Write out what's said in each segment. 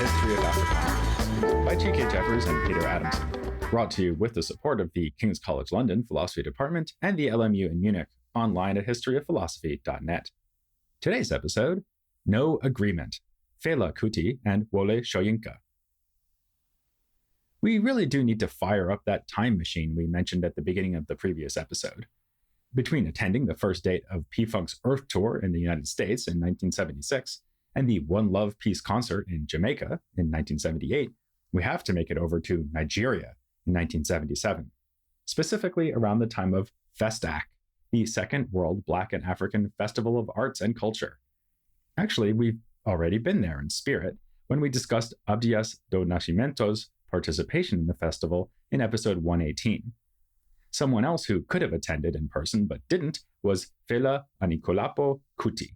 History of Africana by G.K. Jeffers and Peter Adamson, brought to you with the support of the King's College London Philosophy Department and the LMU in Munich, online at historyofphilosophy.net. Today's episode, No Agreement, Fela Kuti and Wole Soyinka. We really do need to fire up that time machine we mentioned at the beginning of the previous episode. Between attending the first date of P-Funk's Earth Tour in the United States in 1976 and the One Love Peace concert in Jamaica in 1978, we have to make it over to Nigeria in 1977, specifically around the time of Festac, the Second World Black and African Festival of Arts and Culture. Actually, we've already been there in spirit when we discussed Abdias do Nascimento's participation in the festival in episode 118. Someone else who could have attended in person but didn't was Fela Kuti.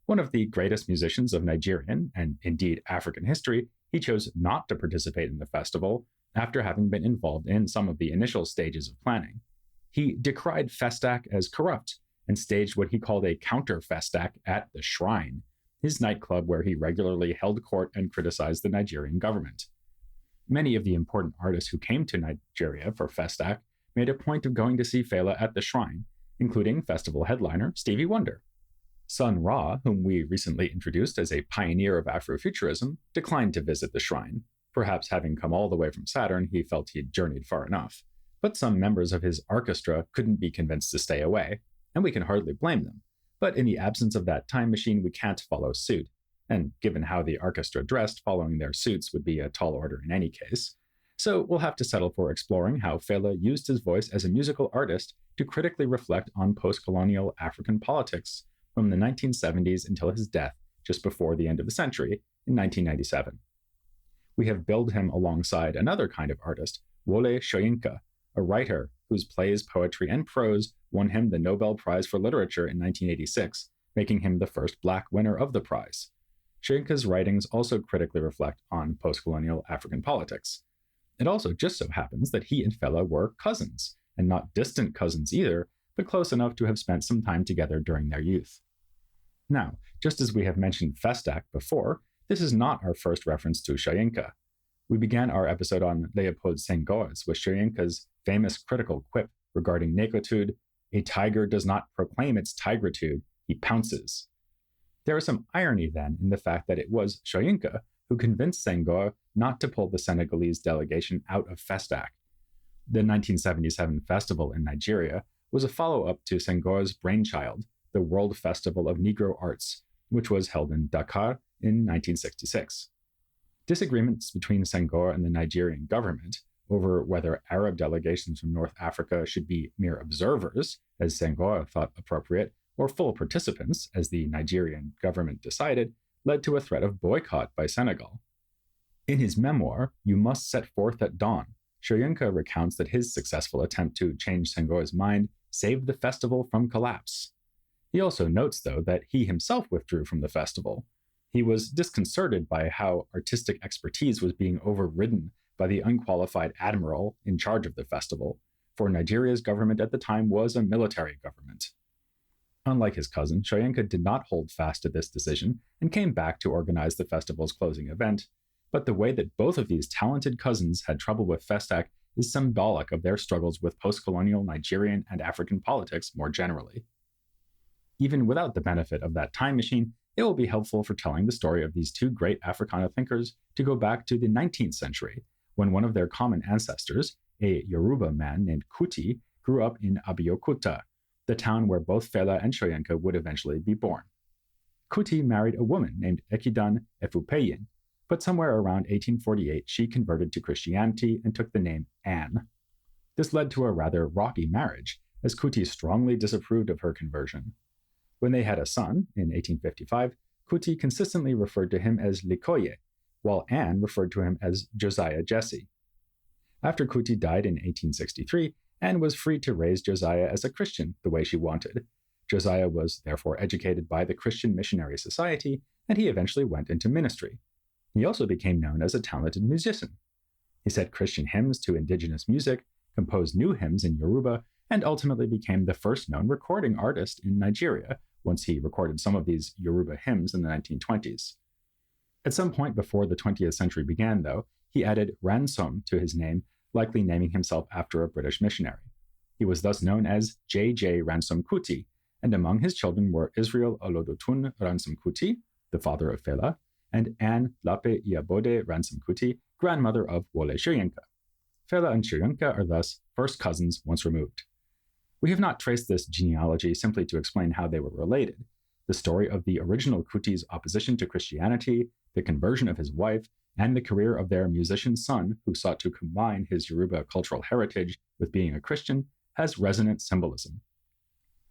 One of the greatest musicians of Nigerian, and indeed African history, he chose not to participate in the festival after having been involved in some of the initial stages of planning. He decried Festac as corrupt and staged what he called a counter-Festac at the Shrine, his nightclub where he regularly held court and criticized the Nigerian government. Many of the important artists who came to Nigeria for Festac made a point of going to see Fela at the Shrine, including festival headliner Stevie Wonder. Sun Ra, whom we recently introduced as a pioneer of Afrofuturism, declined to visit the Shrine. Perhaps having come all the way from Saturn, he felt he'd journeyed far enough. But some members of his orchestra couldn't be convinced to stay away, and we can hardly blame them. But in the absence of that time machine, we can't follow suit. And given how the orchestra dressed, following their suits would be a tall order in any case. So we'll have to settle for exploring how Fela used his voice as a musical artist to critically reflect on post-colonial African politics from the 1970s until his death just before the end of the century in 1997. We have billed him alongside another kind of artist, Wole Soyinka, a writer whose plays, poetry, and prose won him the Nobel Prize for Literature in 1986, making him the first Black winner of the prize. Soyinka's writings also critically reflect on post-colonial African politics. It also just so happens that he and Fela were cousins, and not distant cousins either, but close enough to have spent some time together during their youth. Now, just as we have mentioned Festac before, this is not our first reference to Soyinka. We began our episode on Leopold Senghor's with Soyinka's famous critical quip regarding negritude: "A tiger does not proclaim its tigritude, he pounces." There is some irony then in the fact that it was Soyinka who convinced Senghor not to pull the Senegalese delegation out of Festac. The 1977 festival in Nigeria was a follow-up to Senghor's brainchild, the World Festival of Negro Arts, which was held in Dakar in 1966. Disagreements between Senghor and the Nigerian government over whether Arab delegations from North Africa should be mere observers, as Senghor thought appropriate, or full participants, as the Nigerian government decided, led to a threat of boycott by Senegal. In his memoir, You Must Set Forth at Dawn, Soyinka recounts that his successful attempt to change Senghor's mind saved the festival from collapse. He also notes, though, that he himself withdrew from the festival. He was disconcerted by how artistic expertise was being overridden by the unqualified admiral in charge of the festival, for Nigeria's government at the time was a military government. Unlike his cousin, Soyinka did not hold fast to this decision and came back to organize the festival's closing event, but the way that both of these talented cousins had trouble with Festac is symbolic of their struggles with post-colonial Nigerian and African politics more generally. Even without the benefit of that time machine, it will be helpful for telling the story of these two great Africana thinkers to go back to the 19th century, when one of their common ancestors, a Yoruba man named Kuti, grew up in Abeokuta, the town where both Fela and Soyinka would eventually be born. Kuti married a woman named Ekidan Efupeyin, but somewhere around 1848 she converted to Christianity and took the name Anne. This led to a rather rocky marriage, as Kuti strongly disapproved of her conversion. When they had a son, in 1855, Kuti consistently referred to him as Likoye, while Anne referred to him as Josiah Jesse. After Kuti died in 1863, Anne was free to raise Josiah as a Christian the way she wanted. Josiah was therefore educated by the Christian Missionary Society, and he eventually went into ministry. He also became known as a talented musician. He set Christian hymns to indigenous music, composed new hymns in Yoruba, and ultimately became the first known recording artist in Nigeria, once he recorded some of these Yoruba hymns in the 1920s. At some point before the 20th century began, though, he added ransom to his name, likely naming himself after a British missionary. He was thus known as J.J. Ransom Kuti, and among his children were Israel Olodotun Ransom Kuti, the father of Fela, and Anne Lape Iabode Ransom Kuti, grandmother of Wole Soyinka. Fela and Soyinka are thus first cousins once removed. We have not traced this genealogy simply to explain how they were related. The story of the original Kuti's opposition to Christianity, the conversion of his wife, and the career of their musician son, who sought to combine his Yoruba cultural heritage with being a Christian, has resonant symbolism.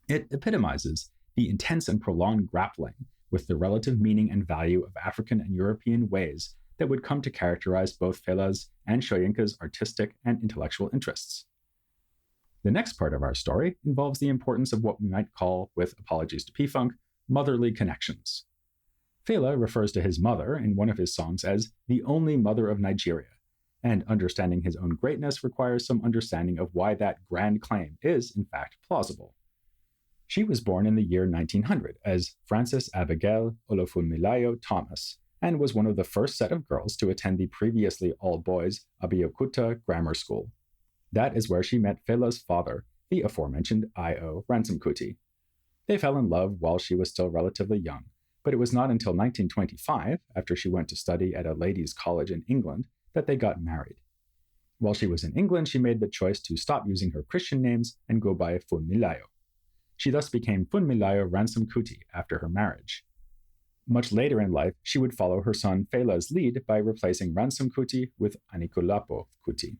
It epitomizes the intense and prolonged grappling with the relative meaning and value of African and European ways that would come to characterize both Fela's and Soyinka's artistic and intellectual interests. The next part of our story involves the importance of what we might call, with apologies to P-Funk, motherly connections. Fela refers to his mother in one of his songs as the only mother of Nigeria, and understanding his own greatness requires some understanding of why that grand claim is, in fact, plausible. She was born in the year 1900 as Frances Abigail Olofunmilayo Thomas, and was one of the first set of girls to attend the previously all-boys Abeokuta Grammar School. That is where she met Fela's father, the aforementioned I.O. Ransom Kuti. They fell in love while she was still relatively young, but it was not until 1925, after she went to study at a ladies' college in England, that they got married. While she was in England, she made the choice to stop using her Christian names and go by Funmilayo. She thus became Funmilayo Ransom Kuti after her marriage. Much later in life, she would follow her son Fela's lead by replacing Ransom Kuti with Anikulapo Kuti.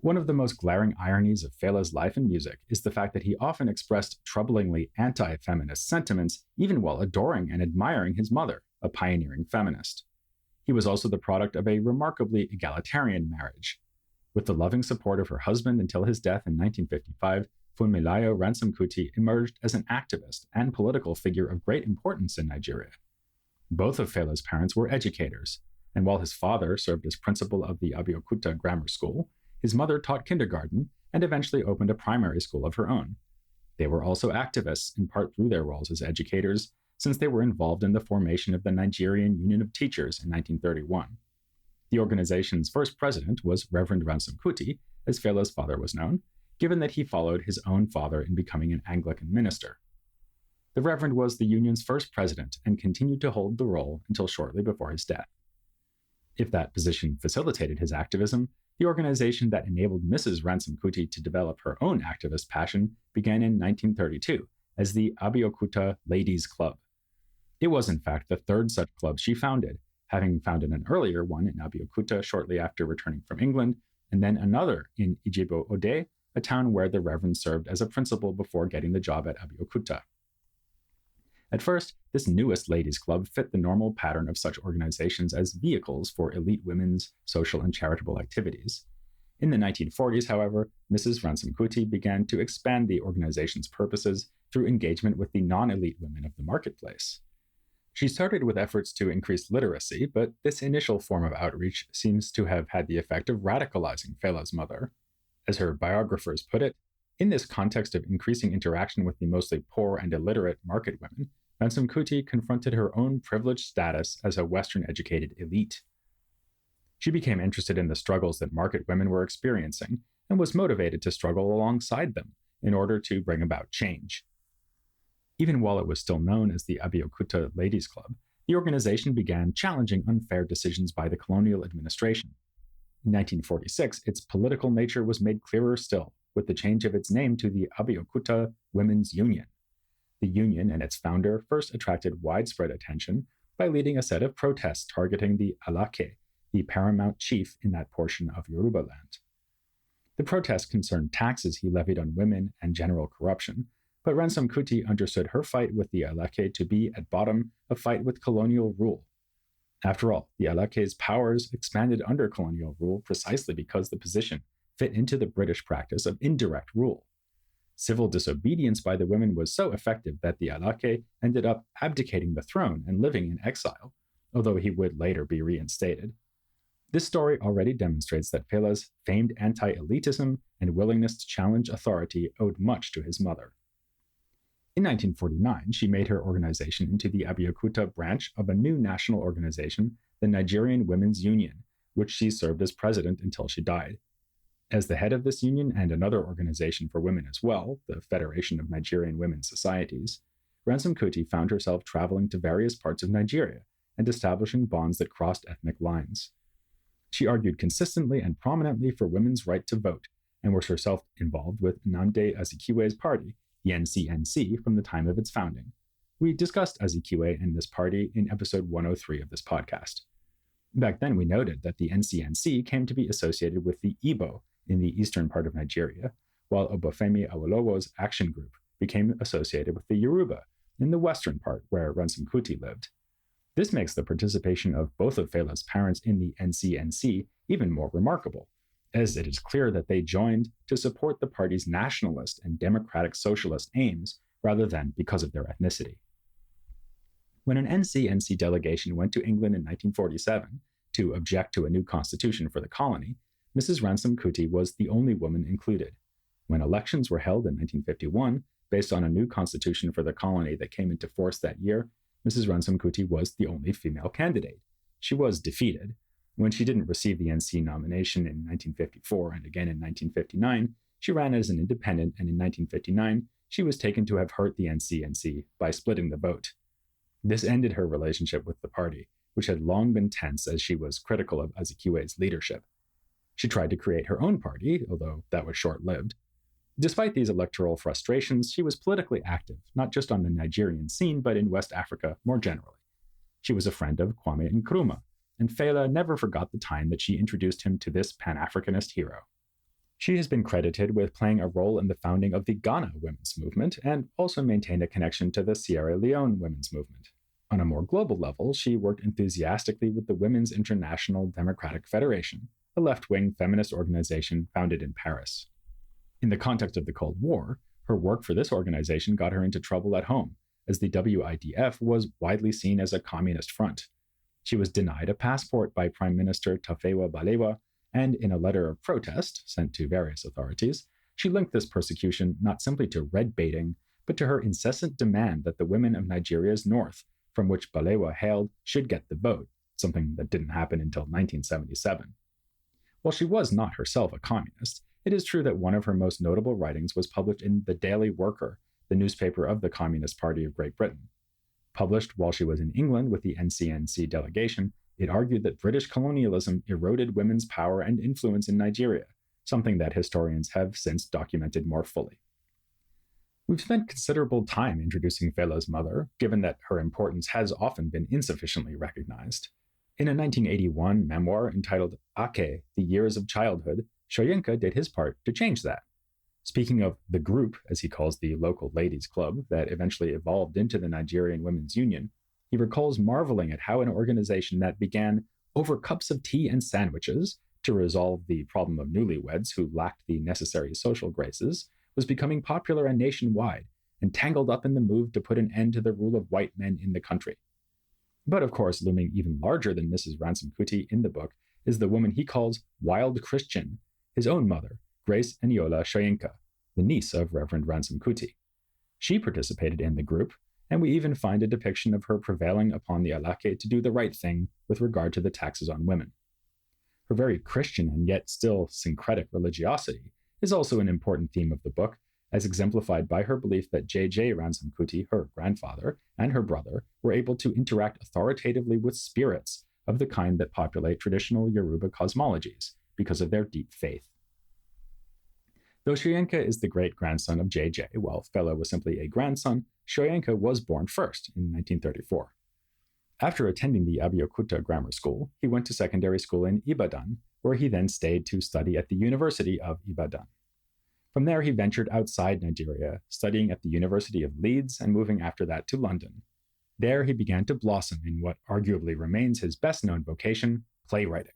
One of the most glaring ironies of Fela's life and music is the fact that he often expressed troublingly anti-feminist sentiments even while adoring and admiring his mother, a pioneering feminist. He was also the product of a remarkably egalitarian marriage. With the loving support of her husband until his death in 1955, Funmilayo Ransom Kuti emerged as an activist and political figure of great importance in Nigeria. Both of Fela's parents were educators, and while his father served as principal of the Abeokuta Grammar School, his mother taught kindergarten and eventually opened a primary school of her own. They were also activists, in part through their roles as educators, since they were involved in the formation of the Nigerian Union of Teachers in 1931. The organization's first president was Reverend Ransom Kuti, as Fela's father was known, given that he followed his own father in becoming an Anglican minister. The Reverend was the union's first president and continued to hold the role until shortly before his death. If that position facilitated his activism, the organization that enabled Mrs. Ransom Kuti to develop her own activist passion began in 1932 as the Abeokuta Ladies' Club. It was, in fact, the third such club she founded, having founded an earlier one in Abeokuta shortly after returning from England, and then another in Ijebu-Ode, a town where the Reverend served as a principal before getting the job at Abeokuta. At first, this newest ladies' club fit the normal pattern of such organizations as vehicles for elite women's social and charitable activities. In the 1940s, however, Mrs. Ransom Kuti began to expand the organization's purposes through engagement with the non-elite women of the marketplace. She started with efforts to increase literacy, but this initial form of outreach seems to have had the effect of radicalizing Fela's mother. As her biographers put it, in this context of increasing interaction with the mostly poor and illiterate market women, Ransom Kuti confronted her own privileged status as a Western-educated elite. She became interested in the struggles that market women were experiencing and was motivated to struggle alongside them in order to bring about change. Even while it was still known as the Abeokuta Ladies' Club, the organization began challenging unfair decisions by the colonial administration. In 1946, its political nature was made clearer still, with the change of its name to the Abeokuta Women's Union. The union and its founder first attracted widespread attention by leading a set of protests targeting the Alake, the paramount chief in that portion of Yoruba land. The protests concerned taxes he levied on women and general corruption, but Ransom Kuti understood her fight with the Alake to be, at bottom, a fight with colonial rule. After all, the Alake's powers expanded under colonial rule precisely because the position fit into the British practice of indirect rule. Civil disobedience by the women was so effective that the Alake ended up abdicating the throne and living in exile, although he would later be reinstated. This story already demonstrates that Fela's famed anti-elitism and willingness to challenge authority owed much to his mother. In 1949, she made her organization into the Abeokuta branch of a new national organization, the Nigerian Women's Union, which she served as president until she died. As the head of this union and another organization for women as well, the Federation of Nigerian Women's Societies, Ransom Kuti found herself traveling to various parts of Nigeria and establishing bonds that crossed ethnic lines. She argued consistently and prominently for women's right to vote, and was herself involved with Nnamdi Azikiwe's party, the NCNC, from the time of its founding. We discussed Azikiwe and this party in episode 103 of this podcast. Back then, we noted that the NCNC came to be associated with the Igbo in the eastern part of Nigeria, while Obafemi Awolowo's action group became associated with the Yoruba in the western part where Ransom Kuti lived. This makes the participation of both of Fela's parents in the NCNC even more remarkable, as it is clear that they joined to support the party's nationalist and democratic socialist aims rather than because of their ethnicity. When an NCNC delegation went to England in 1947 to object to a new constitution for the colony, Mrs. Ransom Kuti was the only woman included. When elections were held in 1951, based on a new constitution for the colony that came into force that year, Mrs. Ransom Kuti was the only female candidate. She was defeated. When she didn't receive the NC nomination in 1954 and again in 1959, she ran as an independent, and in 1959, she was taken to have hurt the NCNC by splitting the vote. This ended her relationship with the party, which had long been tense as she was critical of Azikiwe's leadership. She tried to create her own party, although that was short-lived. Despite these electoral frustrations, she was politically active, not just on the Nigerian scene, but in West Africa more generally. She was a friend of Kwame Nkrumah, and Fela never forgot the time that she introduced him to this Pan-Africanist hero. She has been credited with playing a role in the founding of the Ghana women's movement, and also maintained a connection to the Sierra Leone women's movement. On a more global level, she worked enthusiastically with the Women's International Democratic Federation, a left-wing feminist organization founded in Paris. In the context of the Cold War, her work for this organization got her into trouble at home, as the WIDF was widely seen as a communist front. She was denied a passport by Prime Minister Tafawa Balewa, and in a letter of protest sent to various authorities, she linked this persecution not simply to red baiting, but to her incessant demand that the women of Nigeria's north, from which Balewa hailed, should get the vote, something that didn't happen until 1977. While she was not herself a communist, it is true that one of her most notable writings was published in The Daily Worker, the newspaper of the Communist Party of Great Britain. Published while she was in England with the NCNC delegation, it argued that British colonialism eroded women's power and influence in Nigeria, something that historians have since documented more fully. We've spent considerable time introducing Fela's mother, given that her importance has often been insufficiently recognized. In a 1981 memoir entitled Ake, The Years of Childhood, Soyinka did his part to change that. Speaking of the group, as he calls the local ladies' club, that eventually evolved into the Nigerian Women's Union, he recalls marveling at how an organization that began over cups of tea and sandwiches to resolve the problem of newlyweds who lacked the necessary social graces was becoming popular and nationwide, and tangled up in the move to put an end to the rule of white men in the country. But of course, looming even larger than Mrs. Ransom Kuti in the book is the woman he calls Wild Christian, his own mother, Grace Eniola Soyinka, the niece of Reverend Ransom Kuti. She participated in the group, and we even find a depiction of her prevailing upon the Alake to do the right thing with regard to the taxes on women. Her very Christian and yet still syncretic religiosity is also an important theme of the book, as exemplified by her belief that J.J. Ransom Kuti, her grandfather, and her brother were able to interact authoritatively with spirits of the kind that populate traditional Yoruba cosmologies because of their deep faith. Though Soyinka is the great-grandson of J.J., while Fela was simply a grandson, Soyinka was born first in 1934. After attending the Abeokuta Grammar School, he went to secondary school in Ibadan, where he then stayed to study at the University of Ibadan. From there, he ventured outside Nigeria, studying at the University of Leeds and moving after that to London. There, he began to blossom in what arguably remains his best-known vocation, playwriting.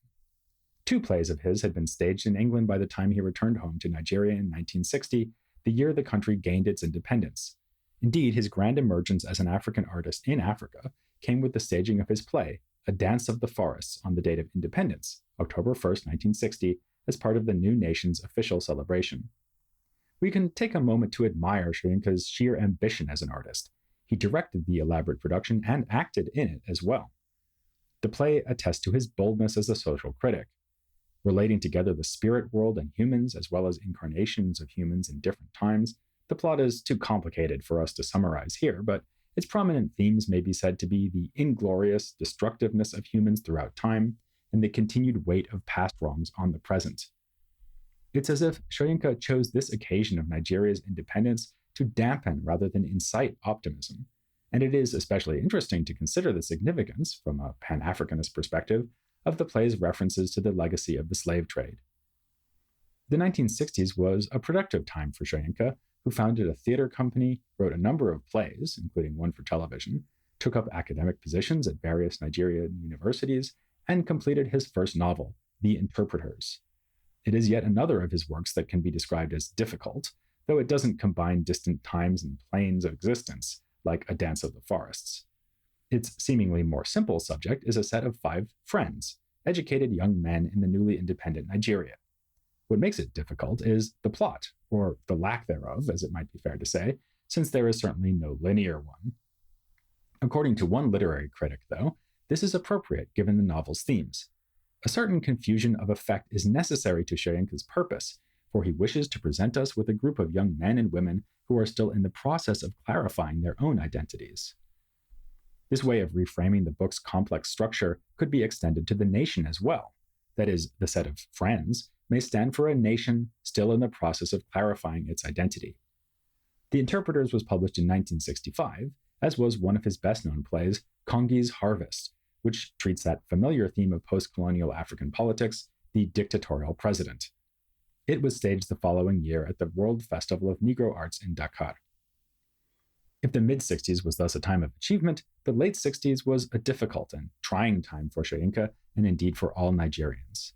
2 plays of his had been staged in England by the time he returned home to Nigeria in 1960, the year the country gained its independence. Indeed, his grand emergence as an African artist in Africa came with the staging of his play, A Dance of the Forests, on the date of independence, October 1st, 1960, as part of the new nation's official celebration. we can take a moment to admire Soyinka's sheer ambition as an artist. He directed the elaborate production and acted in it as well. The play attests to his boldness as a social critic, relating together the spirit world and humans, as well as incarnations of humans in different times. The plot is too complicated for us to summarize here, but its prominent themes may be said to be the inglorious destructiveness of humans throughout time and the continued weight of past wrongs on the present. It's as if Soyinka chose this occasion of Nigeria's independence to dampen rather than incite optimism, and it is especially interesting to consider the significance, from a Pan-Africanist perspective, of the play's references to the legacy of the slave trade. The 1960s was a productive time for Soyinka, who founded a theater company, wrote a number of plays, including one for television, took up academic positions at various Nigerian universities, and completed his first novel, The Interpreters. It is yet another of his works that can be described as difficult, though it doesn't combine distant times and planes of existence, like A Dance of the Forests. Its seemingly more simple subject is a set of 5 friends, educated young men in the newly independent Nigeria. What makes it difficult is the plot, or the lack thereof, as it might be fair to say, since there is certainly no linear one. According to one literary critic, though, this is appropriate given the novel's themes. A certain confusion of effect is necessary to Soyinka's purpose, for he wishes to present us with a group of young men and women who are still in the process of clarifying their own identities. This way of reframing the book's complex structure could be extended to the nation as well. That is, the set of friends may stand for a nation still in the process of clarifying its identity. The Interpreters was published in 1965, as was one of his best-known plays, Kongi's Harvest, which treats that familiar theme of post-colonial African politics, the dictatorial president. It was staged the following year at the World Festival of Negro Arts in Dakar. If the mid-60s was thus a time of achievement, the late 60s was a difficult and trying time for Soyinka, and indeed for all Nigerians.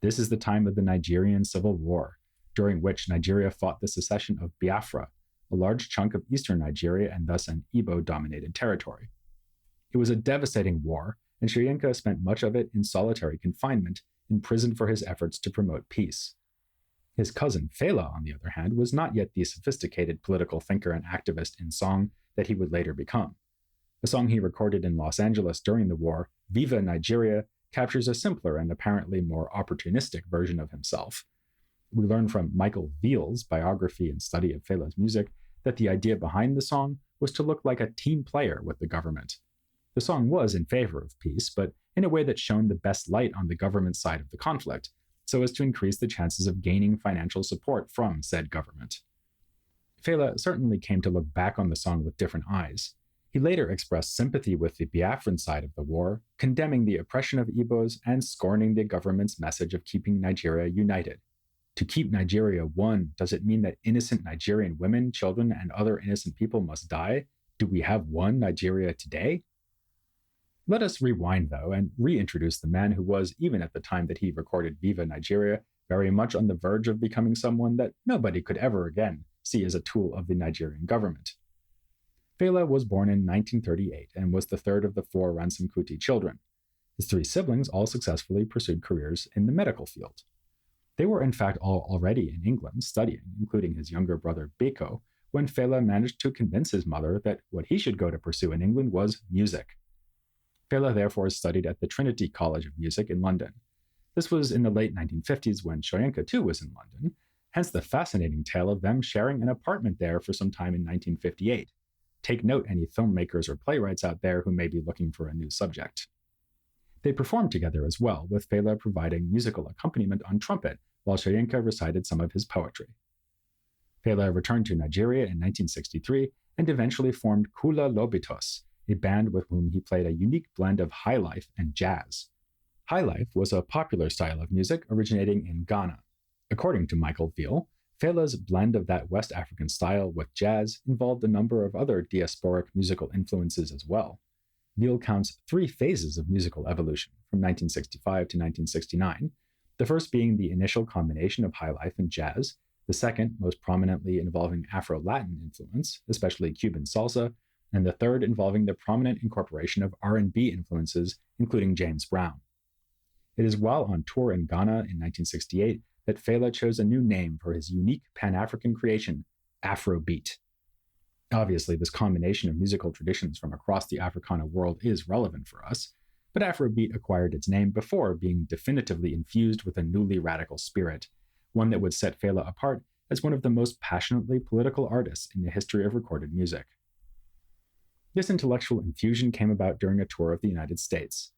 This is the time of the Nigerian Civil War, during which Nigeria fought the secession of Biafra, a large chunk of eastern Nigeria and thus an Igbo-dominated territory. It was a devastating war, and Soyinka spent much of it in solitary confinement, imprisoned for his efforts to promote peace. His cousin Fela, on the other hand, was not yet the sophisticated political thinker and activist in song that he would later become. The song he recorded in Los Angeles during the war, Viva Nigeria, captures a simpler and apparently more opportunistic version of himself. We learn from Michael Veal's biography and study of Fela's music that the idea behind the song was to look like a team player with the government. The song was in favor of peace, but in a way that shone the best light on the government side of the conflict, so as to increase the chances of gaining financial support from said government. Fela certainly came to look back on the song with different eyes. He later expressed sympathy with the Biafran side of the war, condemning the oppression of Igbos and scorning the government's message of keeping Nigeria united. To keep Nigeria one, does it mean that innocent Nigerian women, children, and other innocent people must die? Do we have one Nigeria today? Let us rewind, though, and reintroduce the man who was, even at the time that he recorded Viva Nigeria, very much on the verge of becoming someone that nobody could ever again see as a tool of the Nigerian government. Fela was born in 1938 and was the third of the 4 Ransom Kuti children. His 3 siblings all successfully pursued careers in the medical field. They were in fact all already in England studying, including his younger brother Beko, when Fela managed to convince his mother that what he should go to pursue in England was music. Fela therefore studied at the Trinity College of Music in London. This was in the late 1950s when Soyinka too was in London, hence the fascinating tale of them sharing an apartment there for some time in 1958. Take note, any filmmakers or playwrights out there who may be looking for a new subject. They performed together as well, with Fela providing musical accompaniment on trumpet, while Soyinka recited some of his poetry. Fela returned to Nigeria in 1963 and eventually formed Kula Lobitos, a band with whom he played a unique blend of highlife and jazz. Highlife was a popular style of music originating in Ghana. According to Michael Veal, Fela's blend of that West African style with jazz involved a number of other diasporic musical influences as well. Veal counts 3 phases of musical evolution, from 1965 to 1969, the first being the initial combination of highlife and jazz, the second most prominently involving Afro-Latin influence, especially Cuban salsa, and the third involving the prominent incorporation of R&B influences, including James Brown. It is while on tour in Ghana in 1968 that Fela chose a new name for his unique Pan-African creation, Afrobeat. Obviously, this combination of musical traditions from across the Africana world is relevant for us, but Afrobeat acquired its name before being definitively infused with a newly radical spirit, one that would set Fela apart as one of the most passionately political artists in the history of recorded music. This intellectual infusion came about during a tour of the United States.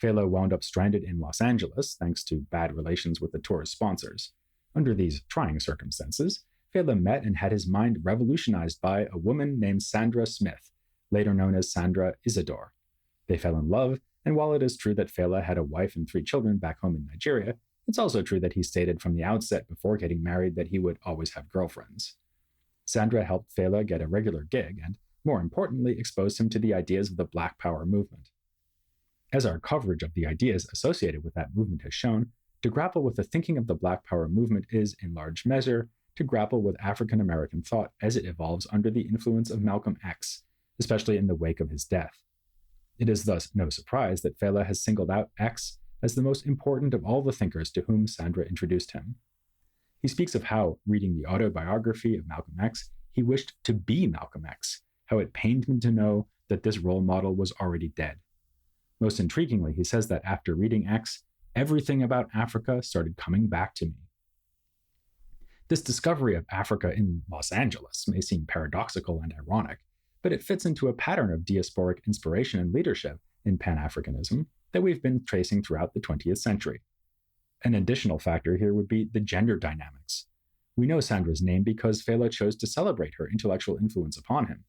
Fela wound up stranded in Los Angeles thanks to bad relations with the tour's sponsors. Under these trying circumstances, Fela met and had his mind revolutionized by a woman named Sandra Smith, later known as Sandra Isidore. They fell in love, and while it is true that Fela had a wife and 3 children back home in Nigeria, it's also true that he stated from the outset before getting married that he would always have girlfriends. Sandra helped Fela get a regular gig and, more importantly, exposed him to the ideas of the Black Power movement. As our coverage of the ideas associated with that movement has shown, to grapple with the thinking of the Black Power movement is, in large measure, to grapple with African American thought as it evolves under the influence of Malcolm X, especially in the wake of his death. It is thus no surprise that Fela has singled out X as the most important of all the thinkers to whom Sandra introduced him. He speaks of how, reading the autobiography of Malcolm X, he wished to be Malcolm X, how it pained him to know that this role model was already dead. Most intriguingly, he says that after reading X, everything about Africa started coming back to me. This discovery of Africa in Los Angeles may seem paradoxical and ironic, but it fits into a pattern of diasporic inspiration and leadership in Pan-Africanism that we've been tracing throughout the 20th century. An additional factor here would be the gender dynamics. We know Sandra's name because Fela chose to celebrate her intellectual influence upon him.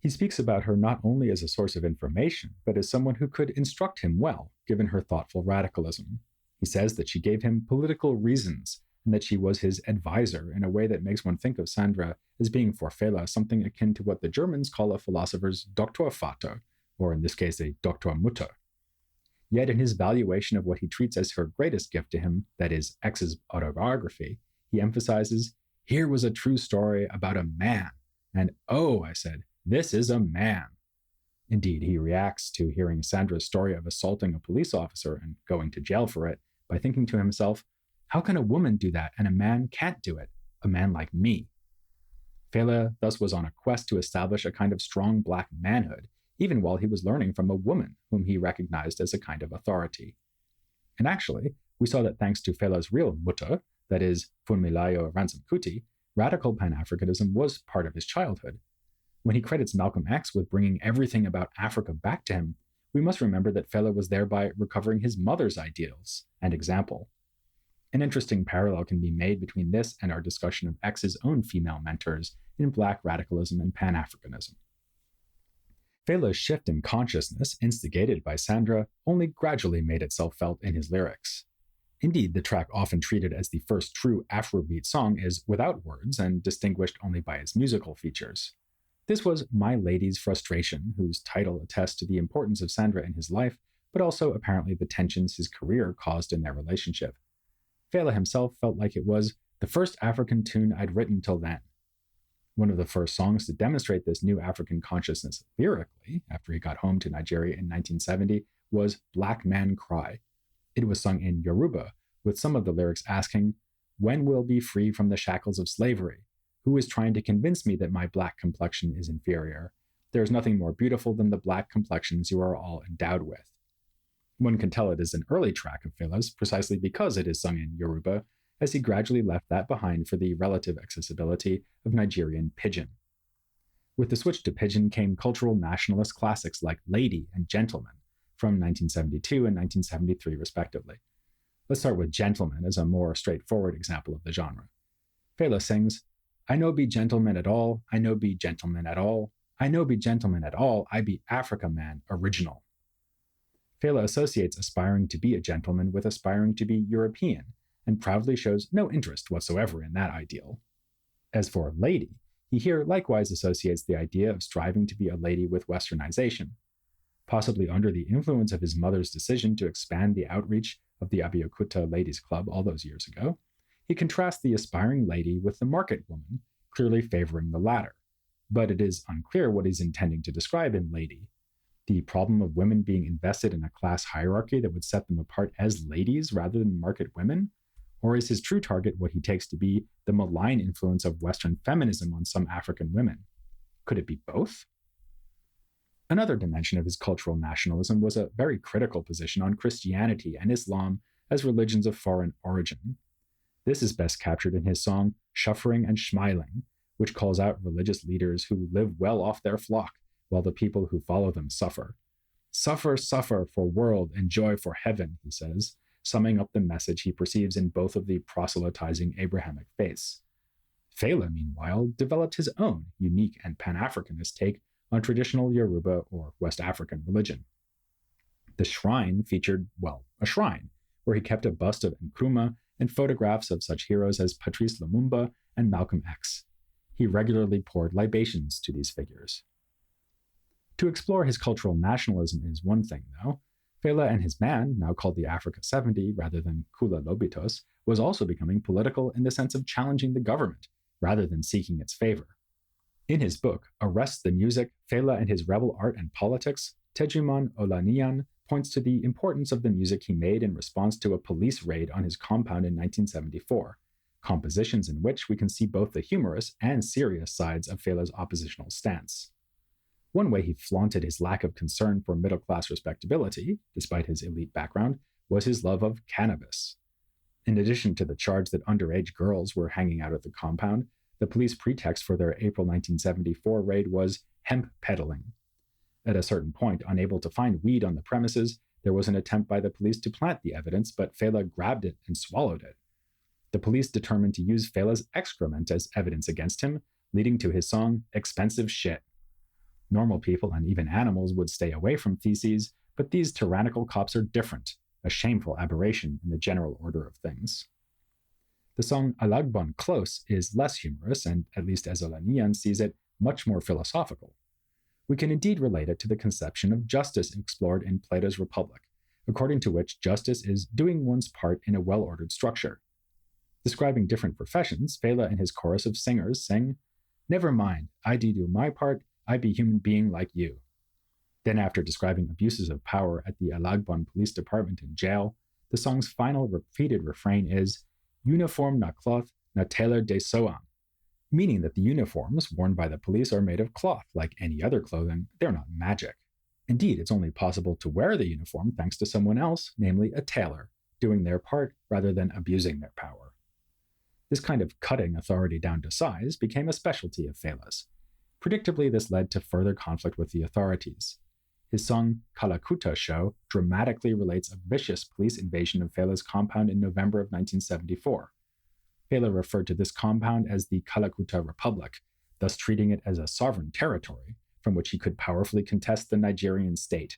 He speaks about her not only as a source of information, but as someone who could instruct him well, given her thoughtful radicalism. He says that she gave him political reasons, and that she was his advisor in a way that makes one think of Sandra as being for Fela something akin to what the Germans call a philosopher's Doktorvater, or in this case a Doktormutter. Yet in his valuation of what he treats as her greatest gift to him, that is, X's autobiography, he emphasizes, "Here was a true story about a man." And oh, I said, this is a man. Indeed, he reacts to hearing Sandra's story of assaulting a police officer and going to jail for it by thinking to himself, how can a woman do that and a man can't do it? A man like me. Fela thus was on a quest to establish a kind of strong Black manhood, even while he was learning from a woman whom he recognized as a kind of authority. And actually, we saw that thanks to Fela's real mutter, that is, Funmilayo Ransome Kuti, radical Pan-Africanism was part of his childhood. When he credits Malcolm X with bringing everything about Africa back to him, we must remember that Fela was thereby recovering his mother's ideals and example. An interesting parallel can be made between this and our discussion of X's own female mentors in Black radicalism and Pan-Africanism. Fela's shift in consciousness, instigated by Sandra, only gradually made itself felt in his lyrics. Indeed, the track often treated as the first true Afrobeat song is without words and distinguished only by its musical features. This was My Lady's Frustration, whose title attests to the importance of Sandra in his life, but also apparently the tensions his career caused in their relationship. Fela himself felt like it was the first African tune I'd written till then. One of the first songs to demonstrate this new African consciousness lyrically, after he got home to Nigeria in 1970, was Black Man Cry. It was sung in Yoruba, with some of the lyrics asking, "When we'll be free from the shackles of slavery? Who is trying to convince me that my Black complexion is inferior? There is nothing more beautiful than the Black complexions you are all endowed with." One can tell it is an early track of Fela's precisely because it is sung in Yoruba, as he gradually left that behind for the relative accessibility of Nigerian Pidgin. With the switch to Pidgin came cultural nationalist classics like Lady and Gentleman from 1972 and 1973 respectively. Let's start with Gentleman as a more straightforward example of the genre. Fela sings, "I no be gentleman at all, I no be gentleman at all, I no be gentleman at all, I be Africa man, original." Fela associates aspiring to be a gentleman with aspiring to be European, and proudly shows no interest whatsoever in that ideal. As for lady, he here likewise associates the idea of striving to be a lady with westernization. Possibly under the influence of his mother's decision to expand the outreach of the Abeokuta Ladies Club all those years ago, he contrasts the aspiring lady with the market woman, clearly favoring the latter. But it is unclear what he's intending to describe in lady. The problem of women being invested in a class hierarchy that would set them apart as ladies rather than market women? Or is his true target what he takes to be the malign influence of Western feminism on some African women? Could it be both? Another dimension of his cultural nationalism was a very critical position on Christianity and Islam as religions of foreign origin. This is best captured in his song Shuffering and Schmeiling, which calls out religious leaders who live well off their flock, while the people who follow them suffer. Suffer, suffer for world and joy for heaven, he says, summing up the message he perceives in both of the proselytizing Abrahamic faiths. Fela, meanwhile, developed his own unique and Pan-Africanist take on traditional Yoruba or West African religion. The shrine featured, well, a shrine, where he kept a bust of Nkrumah and photographs of such heroes as Patrice Lumumba and Malcolm X. He regularly poured libations to these figures. To explore his cultural nationalism is one thing, though. Fela and his band, now called the Africa 70 rather than Kula Lobitos, was also becoming political in the sense of challenging the government, rather than seeking its favor. In his book, Arrest the Music, Fela and His Rebel Art and Politics, Tejuman Olaniyan points to the importance of the music he made in response to a police raid on his compound in 1974, compositions in which we can see both the humorous and serious sides of Fela's oppositional stance. One way he flaunted his lack of concern for middle-class respectability, despite his elite background, was his love of cannabis. In addition to the charge that underage girls were hanging out at the compound, the police pretext for their April 1974 raid was hemp peddling. At a certain point, unable to find weed on the premises, there was an attempt by the police to plant the evidence, but Fela grabbed it and swallowed it. The police determined to use Fela's excrement as evidence against him, leading to his song, Expensive Shit. Normal people and even animals would stay away from feces, but these tyrannical cops are different, a shameful aberration in the general order of things. The song Alagbon Close is less humorous and, at least as Olaniyan sees it, much more philosophical. We can indeed relate it to the conception of justice explored in Plato's Republic, according to which justice is doing one's part in a well-ordered structure. Describing different professions, Fela and his chorus of singers sing, "Never mind, I do my part, I be human being like you." Then after describing abuses of power at the Alagbon Police Department and jail, the song's final repeated refrain is, "Uniform na cloth, na tailor de soam," meaning that the uniforms worn by the police are made of cloth like any other clothing, they're not magic. Indeed, it's only possible to wear the uniform thanks to someone else, namely a tailor, doing their part rather than abusing their power. This kind of cutting authority down to size became a specialty of Fela's. Predictably, this led to further conflict with the authorities. His song Kalakuta Show dramatically relates a vicious police invasion of Fela's compound in November of 1974. Fela referred to this compound as the Kalakuta Republic, thus treating it as a sovereign territory from which he could powerfully contest the Nigerian state.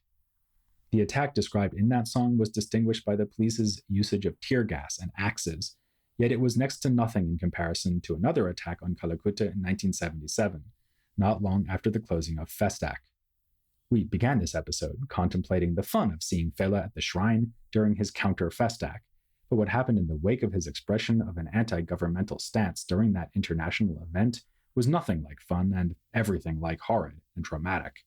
The attack described in that song was distinguished by the police's usage of tear gas and axes, yet it was next to nothing in comparison to another attack on Kalakuta in 1977, not long after the closing of Festac. We began this episode contemplating the fun of seeing Fela at the shrine during his counter Festac, but what happened in the wake of his expression of an anti-governmental stance during that international event was nothing like fun and everything like horrid and traumatic.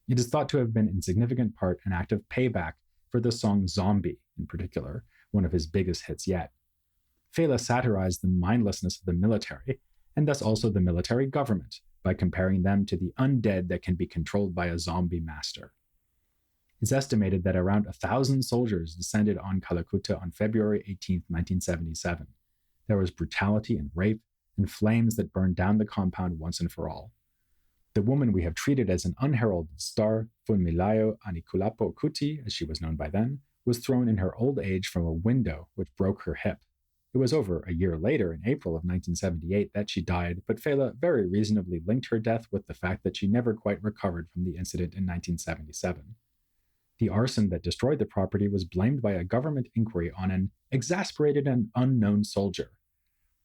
It is thought to have been in significant part an act of payback for the song Zombie, in particular, one of his biggest hits yet. Fela satirized the mindlessness of the military, and thus also the military government, by comparing them to the undead that can be controlled by a zombie master. It's estimated that around 1,000 soldiers descended on Kalakuta on February 18, 1977. There was brutality and rape, and flames that burned down the compound once and for all. The woman we have treated as an unheralded star, Funmilayo Anikulapo Kuti, as she was known by then, was thrown in her old age from a window which broke her hip. It was over a year later, in April of 1978, that she died, but Fela very reasonably linked her death with the fact that she never quite recovered from the incident in 1977. The arson that destroyed the property was blamed by a government inquiry on an exasperated and unknown soldier.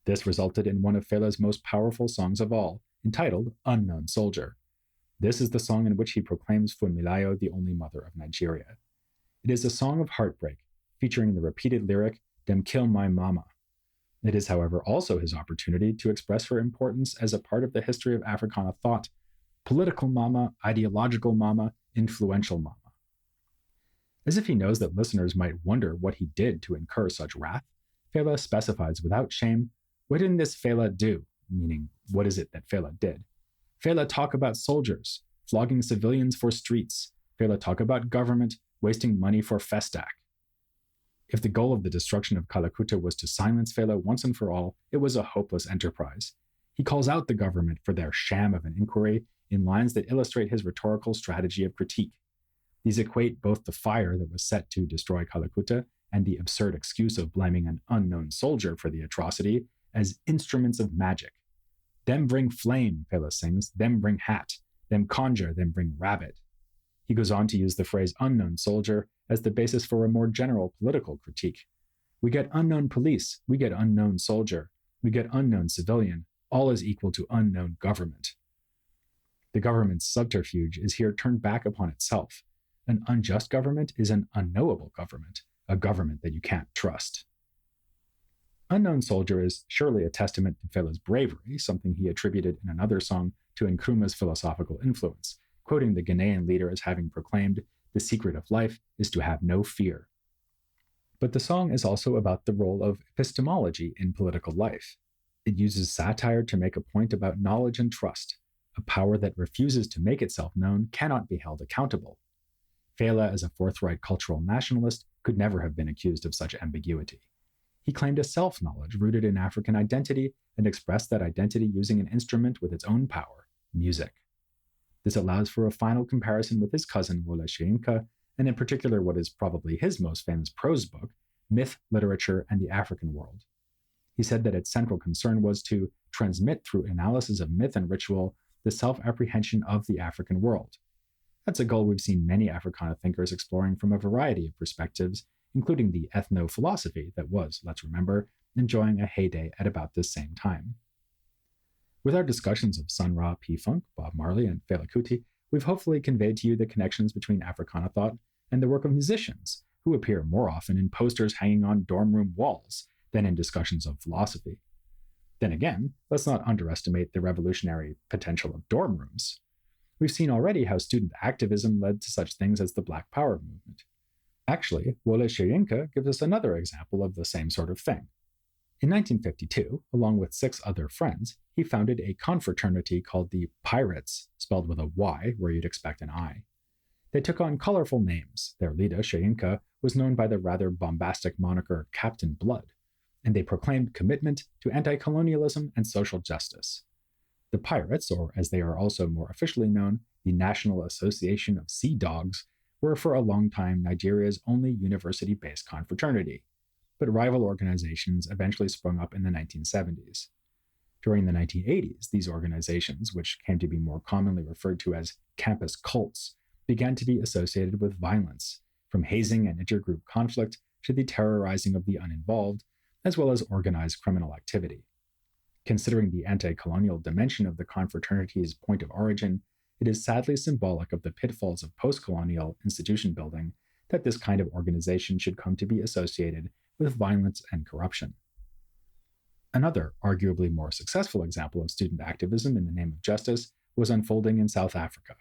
This resulted in one of Fela's most powerful songs of all, entitled Unknown Soldier. This is the song in which he proclaims Funmilayo the only mother of Nigeria. It is a song of heartbreak, featuring the repeated lyric, "Dem kill my mama." It is, however, also his opportunity to express her importance as a part of the history of Africana thought: political mama, ideological mama, influential mama. As if he knows that listeners might wonder what he did to incur such wrath, Fela specifies without shame, "What didn't this Fela do?" Meaning, what is it that Fela did? Fela talk about soldiers, flogging civilians for streets. Fela talk about government, wasting money for Festac. If the goal of the destruction of Kalakuta was to silence Fela once and for all, it was a hopeless enterprise. He calls out the government for their sham of an inquiry in lines that illustrate his rhetorical strategy of critique. These equate both the fire that was set to destroy Kalakuta and the absurd excuse of blaming an unknown soldier for the atrocity as instruments of magic. Them bring flame, Fela sings, them bring hat, them conjure, them bring rabbit. He goes on to use the phrase unknown soldier as the basis for a more general political critique. We get unknown police, we get unknown soldier, we get unknown civilian, all is equal to unknown government. The government's subterfuge is here turned back upon itself. An unjust government is an unknowable government, a government that you can't trust. Unknown Soldier is surely a testament to Fela's bravery, something he attributed in another song to Nkrumah's philosophical influence, quoting the Ghanaian leader as having proclaimed, "The secret of life is to have no fear." But the song is also about the role of epistemology in political life. It uses satire to make a point about knowledge and trust. A power that refuses to make itself known cannot be held accountable. Fela, as a forthright cultural nationalist, could never have been accused of such ambiguity. He claimed a self-knowledge rooted in African identity and expressed that identity using an instrument with its own power, music. This allows for a final comparison with his cousin Wole Soyinka, and in particular what is probably his most famous prose book, Myth, Literature, and the African World. He said that its central concern was to transmit through analysis of myth and ritual the self-apprehension of the African world. That's a goal we've seen many Africana thinkers exploring from a variety of perspectives, including the ethno-philosophy that was, let's remember, enjoying a heyday at about this same time. With our discussions of Sun Ra, P-Funk, Bob Marley, and Fela Kuti, we've hopefully conveyed to you the connections between Africana thought and the work of musicians, who appear more often in posters hanging on dorm room walls than in discussions of philosophy. Then again, let's not underestimate the revolutionary potential of dorm rooms. We've seen already how student activism led to such things as the Black Power movement. Actually, Wole Soyinka gives us another example of the same sort of thing. In 1952, along with 6 other friends, he founded a confraternity called the Pirates, spelled with a Y where you'd expect an I. They took on colorful names. Their leader, Soyinka, was known by the rather bombastic moniker Captain Blood, and they proclaimed commitment to anti-colonialism and social justice. The Pirates, or as they are also more officially known, the National Association of Sea Dogs, were for a long time Nigeria's only university-based confraternity, but rival organizations eventually sprung up in the 1970s. During the 1980s, these organizations, which came to be more commonly referred to as campus cults, began to be associated with violence, from hazing and intergroup conflict to the terrorizing of the uninvolved, as well as organized criminal activity. Considering the anti-colonial dimension of the confraternity's point of origin, it is sadly symbolic of the pitfalls of post-colonial institution building that this kind of organization should come to be associated with violence and corruption. Another, arguably more successful example of student activism in the name of justice was unfolding in South Africa.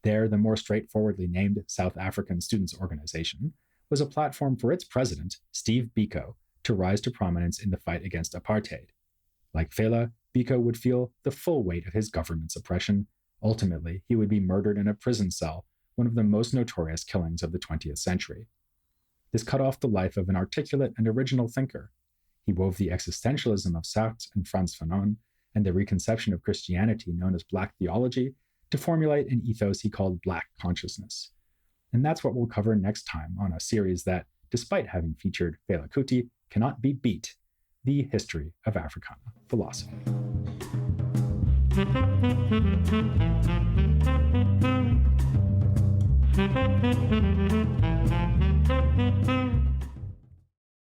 There, the more straightforwardly named South African Students' Organization was a platform for its president, Steve Biko, to rise to prominence in the fight against apartheid. Like Fela, Biko would feel the full weight of his government's oppression. Ultimately, he would be murdered in a prison cell, one of the most notorious killings of the 20th century. This cut off the life of an articulate and original thinker. He wove the existentialism of Sartre and Frantz Fanon and the reconception of Christianity known as Black theology to formulate an ethos he called Black consciousness. And that's what we'll cover next time on a series that, despite having featured Fela Kuti, cannot be beat: the history of Africana philosophy.